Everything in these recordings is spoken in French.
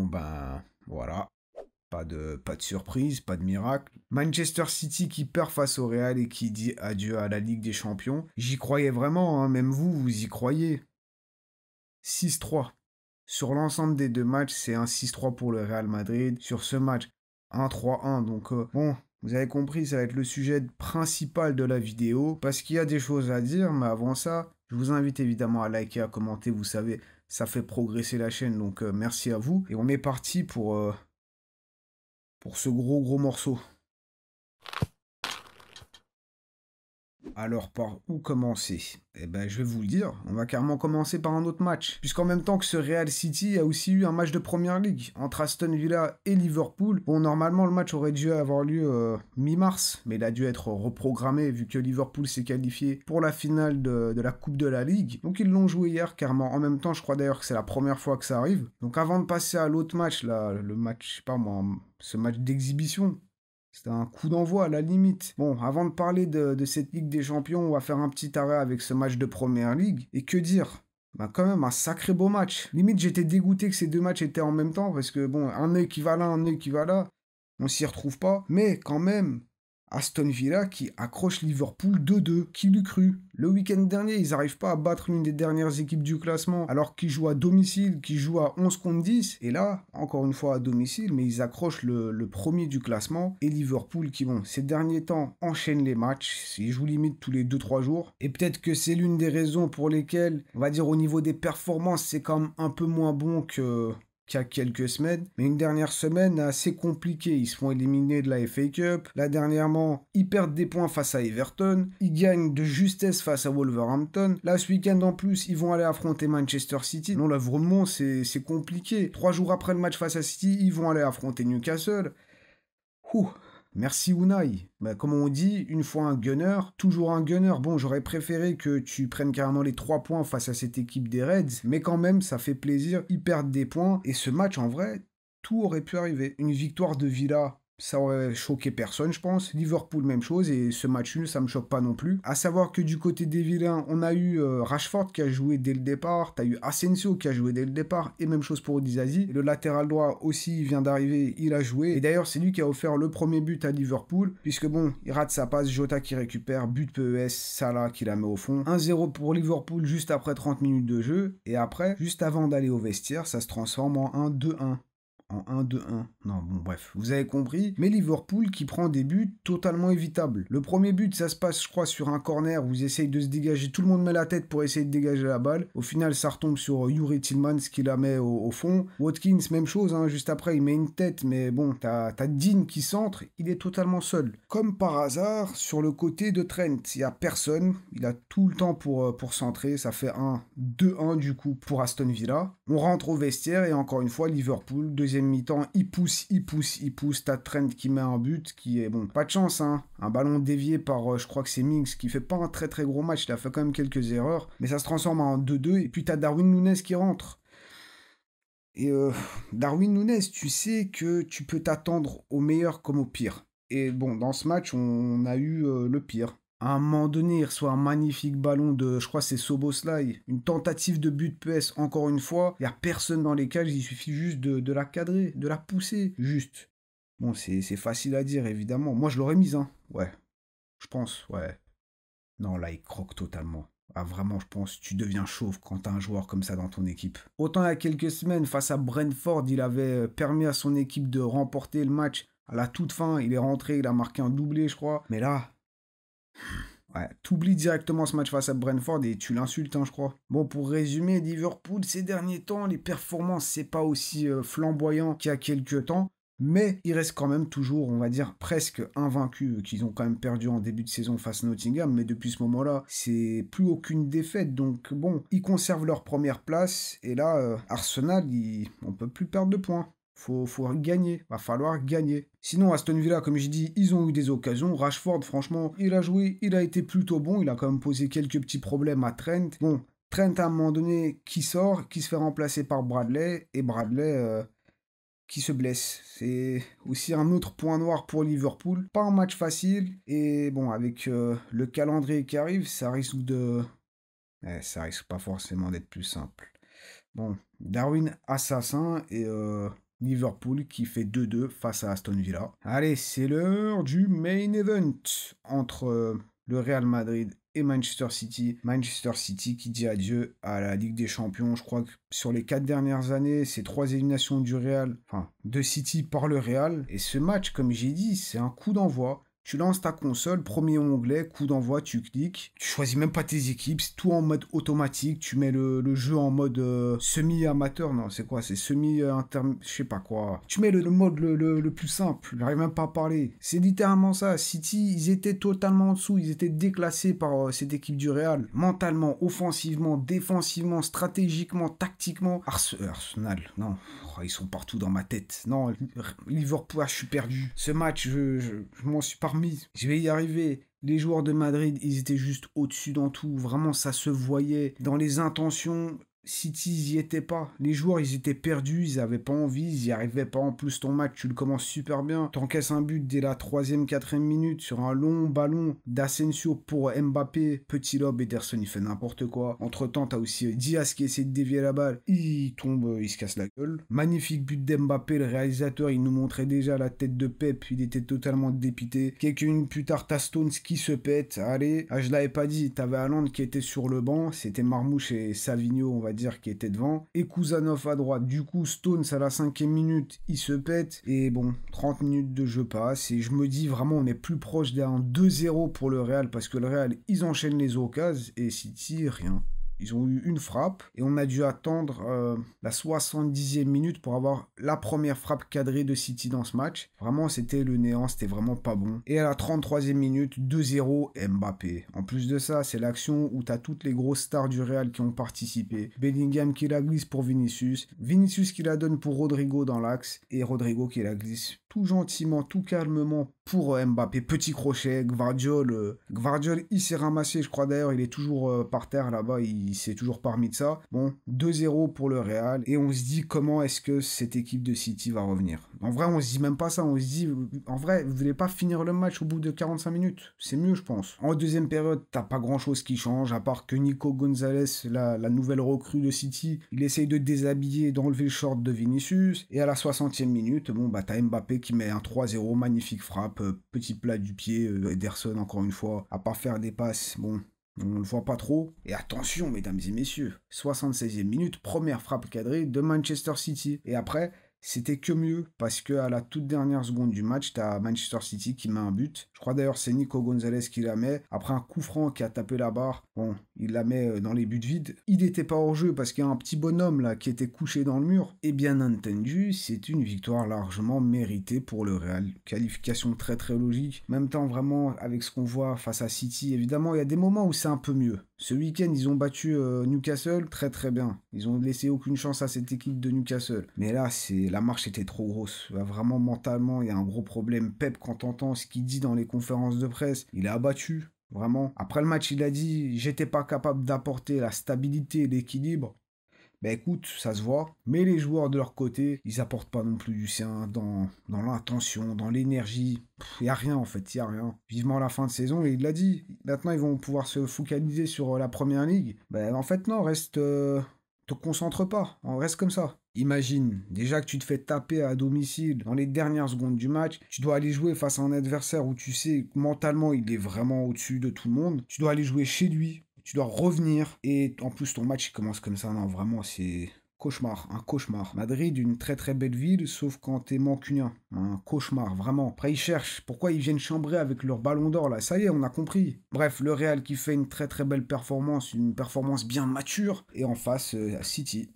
ben, voilà. Pas de surprise, pas de miracle. Manchester City qui perd face au Real et qui dit adieu à la Ligue des Champions. J'y croyais vraiment, hein, même vous, vous y croyez. 6-3. Sur l'ensemble des deux matchs, c'est un 6-3 pour le Real Madrid. Sur ce match, 1-3-1. Donc, bon, vous avez compris, ça va être le sujet principal de la vidéo. Parce qu'il y a des choses à dire, mais avant ça, je vous invite évidemment à liker, à commenter. Vous savez, ça fait progresser la chaîne. Donc, merci à vous. Et on est parti pour ce gros morceau. Alors, par où commencer? Eh ben, je vais vous le dire. On va carrément commencer par un autre match. Puisqu'en même temps que ce Real City, il y a aussi eu un match de Première Ligue entre Aston Villa et Liverpool. Bon, normalement, le match aurait dû avoir lieu mi-mars, mais il a dû être reprogrammé vu que Liverpool s'est qualifié pour la finale de la Coupe de la Ligue. Donc, ils l'ont joué hier, carrément. En même temps, je crois d'ailleurs que c'est la première fois que ça arrive. Donc, avant de passer à l'autre match, là, le match, je sais pas moi, ce match d'exhibition, c'était un coup d'envoi à la limite. Bon, avant de parler de cette Ligue des Champions, on va faire un petit arrêt avec ce match de Première Ligue. Et que dire? Bah quand même un sacré beau match. Limite, j'étais dégoûté que ces deux matchs étaient en même temps, parce que bon, un œil qui va là, un œil qui va là, on s'y retrouve pas. Mais quand même, Aston Villa qui accroche Liverpool 2-2. Qui l'eût cru? Le week-end dernier, ils n'arrivent pas à battre l'une des dernières équipes du classement, alors qu'ils jouent à domicile, qu'ils jouent à 11 contre 10. Et là, encore une fois à domicile, mais ils accrochent le premier du classement. Et Liverpool qui, bon, ces derniers temps, enchaîne les matchs. Ils jouent limite tous les 2-3 jours. Et peut-être que c'est l'une des raisons pour lesquelles, on va dire au niveau des performances, c'est quand même un peu moins bon qu'il y a quelques semaines. Mais une dernière semaine assez compliquée. Ils se font éliminer de la FA Cup. Là, dernièrement, ils perdent des points face à Everton. Ils gagnent de justesse face à Wolverhampton. Là, ce week-end en plus, ils vont aller affronter Manchester City. Non, là, vraiment, c'est compliqué. 3 jours après le match face à City, ils vont aller affronter Newcastle. Ouh. Merci Unai. Bah, comme on dit, une fois un gunner, toujours un gunner. Bon, j'aurais préféré que tu prennes carrément les 3 points face à cette équipe des Reds, mais quand même, ça fait plaisir. Ils perdent des points. Et ce match, en vrai, tout aurait pu arriver. Une victoire de Villa, ça aurait choqué personne, je pense. Liverpool, même chose. Et ce match nul, ça me choque pas non plus. À savoir que du côté des Vilains, on a eu Rashford qui a joué dès le départ. T'as eu Asensio qui a joué dès le départ. Et même chose pour Dizazi. Le latéral droit aussi vient d'arriver. Il a joué. Et d'ailleurs, c'est lui qui a offert le premier but à Liverpool. Puisque bon, il rate sa passe. Jota qui récupère. But PES. Salah qui la met au fond. 1-0 pour Liverpool juste après 30 minutes de jeu. Et après, juste avant d'aller au vestiaire, ça se transforme en 1-2-1. En 1-2-1. Non, bon, bref, vous avez compris. Mais Liverpool qui prend des buts totalement évitables. Le premier but, ça se passe, je crois, sur un corner où ils essayent de se dégager. Tout le monde met la tête pour essayer de dégager la balle. Au final, ça retombe sur Yuri Tillmans qui la met au fond. Watkins, même chose, hein, juste après, il met une tête. Mais bon, t'as Dean qui centre. Il est totalement seul. Comme par hasard, sur le côté de Trent, il n'y a personne. Il a tout le temps pour centrer. Ça fait un 2-1 du coup pour Aston Villa. On rentre au vestiaire et encore une fois, Liverpool, deuxième mi-temps, il pousse. T'as Trent qui met un but qui est bon. Pas de chance, hein. Un ballon dévié par, je crois que c'est Mings qui fait pas un très gros match. Il a fait quand même quelques erreurs. Mais ça se transforme en 2-2. Et puis t'as Darwin Núñez qui rentre. Et Darwin Núñez, tu sais que tu peux t'attendre au meilleur comme au pire. Et bon, dans ce match, on a eu le pire. À un moment donné, il reçoit un magnifique ballon de, je crois que c'est Soboslai, une tentative de but PS, encore une fois. Il n'y a personne dans les cages, il suffit juste de la cadrer, de la pousser, juste. Bon, c'est facile à dire, évidemment. Moi, je l'aurais mise, hein. Ouais, je pense, ouais. Non, là, il croque totalement. Ah, vraiment, je pense, tu deviens chauve quand t'as un joueur comme ça dans ton équipe. Autant il y a quelques semaines, face à Brentford, il avait permis à son équipe de remporter le match à la toute fin. Il est rentré, il a marqué un doublé, je crois. Mais là, ouais, t'oublies directement ce match face à Brentford et tu l'insultes, hein, je crois. Bon, pour résumer, Liverpool, ces derniers temps, les performances, c'est pas aussi flamboyant qu'il y a quelques temps. Mais il reste quand même toujours, on va dire, presque invaincus, qu'ils ont quand même perdu en début de saison face à Nottingham, mais depuis ce moment-là, c'est plus aucune défaite, donc bon, ils conservent leur première place, et là, Arsenal, on peut plus perdre de points. Faut gagner, va falloir gagner. Sinon, Aston Villa, comme j'ai dit, ils ont eu des occasions. Rashford, franchement, il a joué, il a été plutôt bon, il a quand même posé quelques petits problèmes à Trent. Bon, Trent, à un moment donné, qui sort, qui se fait remplacer par Bradley, et Bradley... qui se blesse. C'est aussi un autre point noir pour Liverpool. Pas un match facile. Et bon, avec le calendrier qui arrive, ça risque de... ça risque pas forcément d'être plus simple. Bon, Darwin assassin et Liverpool qui fait 2-2 face à Aston Villa. Allez, c'est l'heure du main event entre le Real Madrid et Manchester City. Manchester City qui dit adieu à la Ligue des Champions. Je crois que sur les 4 dernières années, c'est 3 éliminations du Real, enfin de City par le Real. Et ce match, comme j'ai dit, c'est un coup d'envoi. Tu lances ta console, premier onglet, coup d'envoi, tu cliques. Tu choisis même pas tes équipes, c'est tout en mode automatique. Tu mets le jeu en mode semi-amateur. Non, c'est quoi? C'est semi-inter... Je sais pas quoi. Tu mets le mode le plus simple. J'arrive même pas à parler. C'est littéralement ça. City, ils étaient totalement en dessous. Ils étaient déclassés par cette équipe du Real. Mentalement, offensivement, défensivement, stratégiquement, tactiquement. Arsenal, non. Oh, ils sont partout dans ma tête. Non, Liverpool, je suis perdu. Ce match, je m'en suis pas remis. Je vais y arriver. Les joueurs de Madrid, ils étaient juste au-dessus dans tout. Vraiment, ça se voyait. Dans les intentions, City, ils y étaient pas. Les joueurs, ils étaient perdus, ils avaient pas envie, ils y arrivaient pas. En plus, ton match, tu le commences super bien. T'encaisses un but dès la 3e, 4e minute sur un long ballon d'Asensio pour Mbappé. Petit lob, Ederson, il fait n'importe quoi. Entre-temps, t'as aussi Diaz qui essaie de dévier la balle. Il tombe, il se casse la gueule. Magnifique but d'Mbappé, le réalisateur, il nous montrait déjà la tête de Pep. Il était totalement dépité. Quelques minutes plus tard, t'as Stones qui se pète. Allez, je l'avais pas dit, t'avais Haaland qui était sur le banc. C'était Marmouche et Savigno, on va dire, qui était devant. Et Kuzanov à droite. Du coup, Stones à la 5e minute, il se pète. Et bon, 30 minutes de jeu passe. Et je me dis vraiment, on est plus proche d'un 2-0 pour le Real. Parce que le Real, ils enchaînent les occasions. Et City, rien. Ils ont eu une frappe et on a dû attendre la 70e minute pour avoir la première frappe cadrée de City dans ce match. Vraiment, c'était le néant, c'était vraiment pas bon. Et à la 33e minute, 2-0, Mbappé. En plus de ça, c'est l'action où tu as toutes les grosses stars du Real qui ont participé. Bellingham qui la glisse pour Vinicius. Vinicius qui la donne pour Rodrigo dans l'axe. Et Rodrigo qui la glisse tout gentiment, tout calmement pour Mbappé. Petit crochet, Gvardiol, il s'est ramassé, je crois d'ailleurs, il est toujours par terre là-bas, il s'est toujours parmi de ça. Bon, 2-0 pour le Real, et on se dit comment est-ce que cette équipe de City va revenir. En vrai, on se dit même pas ça, on se dit, en vrai, vous voulez pas finir le match au bout de 45 minutes, c'est mieux je pense. En deuxième période, t'as pas grand-chose qui change, à part que Nico Gonzalez, la nouvelle recrue de City, il essaye de déshabiller, d'enlever le short de Vinicius, et à la 60e minute, bon bah t'as Mbappé qui met un 3-0, magnifique frappe, petit plat du pied, Ederson encore une fois, à part faire des passes, bon, on ne le voit pas trop. Et attention, mesdames et messieurs, 76e minute, première frappe cadrée de Manchester City. Et après, c'était que mieux, parce que à la toute dernière seconde du match, t'as Manchester City qui met un but. Je crois d'ailleurs c'est Nico Gonzalez qui la met. Après un coup franc qui a tapé la barre, bon, il la met dans les buts vides. Il n'était pas hors jeu parce qu'il y a un petit bonhomme là qui était couché dans le mur. Et bien entendu, c'est une victoire largement méritée pour le Real. Qualification très très logique. En même temps, vraiment, avec ce qu'on voit face à City, évidemment, il y a des moments où c'est un peu mieux. Ce week-end, ils ont battu Newcastle très très bien. Ils ont laissé aucune chance à cette équipe de Newcastle. Mais là, la marche était trop grosse. Là, vraiment, mentalement, il y a un gros problème. Pep, quand t'entends ce qu'il dit dans les conférences de presse, il est abattu. Vraiment. Après le match, il a dit « J'étais pas capable d'apporter la stabilité et l'équilibre ». Ben écoute, ça se voit, mais les joueurs de leur côté, ils apportent pas non plus du sien dans l'intention, dans l'énergie. Il y a rien en fait, il y a rien. Vivement la fin de saison, et il l'a dit. Maintenant, ils vont pouvoir se focaliser sur la première ligue. Ben en fait, non, te concentre pas, on reste comme ça. Imagine, déjà que tu te fais taper à domicile dans les dernières secondes du match, tu dois aller jouer face à un adversaire où tu sais que mentalement il est vraiment au-dessus de tout le monde. Tu dois aller jouer chez lui, tu dois revenir, et en plus ton match il commence comme ça. Non, vraiment c'est cauchemar, un cauchemar. Madrid, une très très belle ville, sauf quand t'es mancunien. Un cauchemar, vraiment. Après ils cherchent, pourquoi ils viennent chambrer avec leur ballon d'or là? Ça y est, on a compris. Bref, le Real qui fait une très très belle performance, une performance bien mature, et en face, City.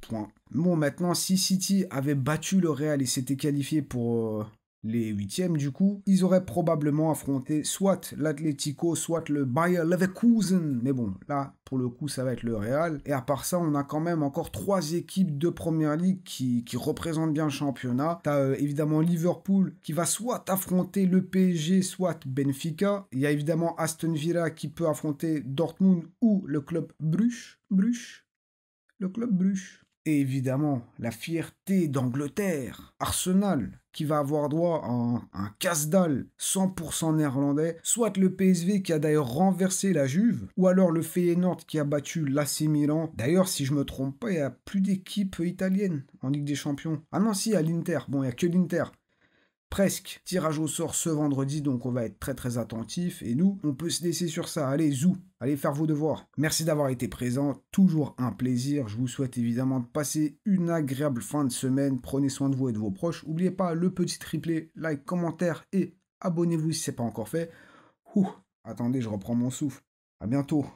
Point. Bon, maintenant, si City avait battu le Real et s'était qualifié pour les huitièmes, du coup, ils auraient probablement affronté soit l'Atlético, soit le Bayer Leverkusen. Mais bon, là, pour le coup, ça va être le Real. Et à part ça, on a quand même encore 3 équipes de Première Ligue qui représentent bien le championnat. T'as évidemment Liverpool qui va soit affronter le PSG, soit Benfica. Il y a évidemment Aston Villa qui peut affronter Dortmund ou le club Bruges. Le club Bruges. Et évidemment, la fierté d'Angleterre, Arsenal, qui va avoir droit à un casse-dalle 100% néerlandais, soit le PSV qui a d'ailleurs renversé la Juve, ou alors le Feyenoord qui a battu l'AC Milan. D'ailleurs, si je me trompe pas, il n'y a plus d'équipe italienne en Ligue des Champions. Ah non, si, il y a l'Inter. Bon, il n'y a que l'Inter. Presque. Tirage au sort ce vendredi, donc on va être très très attentif. Et nous, on peut se laisser sur ça. Allez, zou, allez faire vos devoirs. Merci d'avoir été présent, toujours un plaisir. Je vous souhaite évidemment de passer une agréable fin de semaine. Prenez soin de vous et de vos proches. N'oubliez pas le petit triplé, like, commentaire et abonnez-vous si ce n'est pas encore fait. Ouh, attendez, je reprends mon souffle. À bientôt.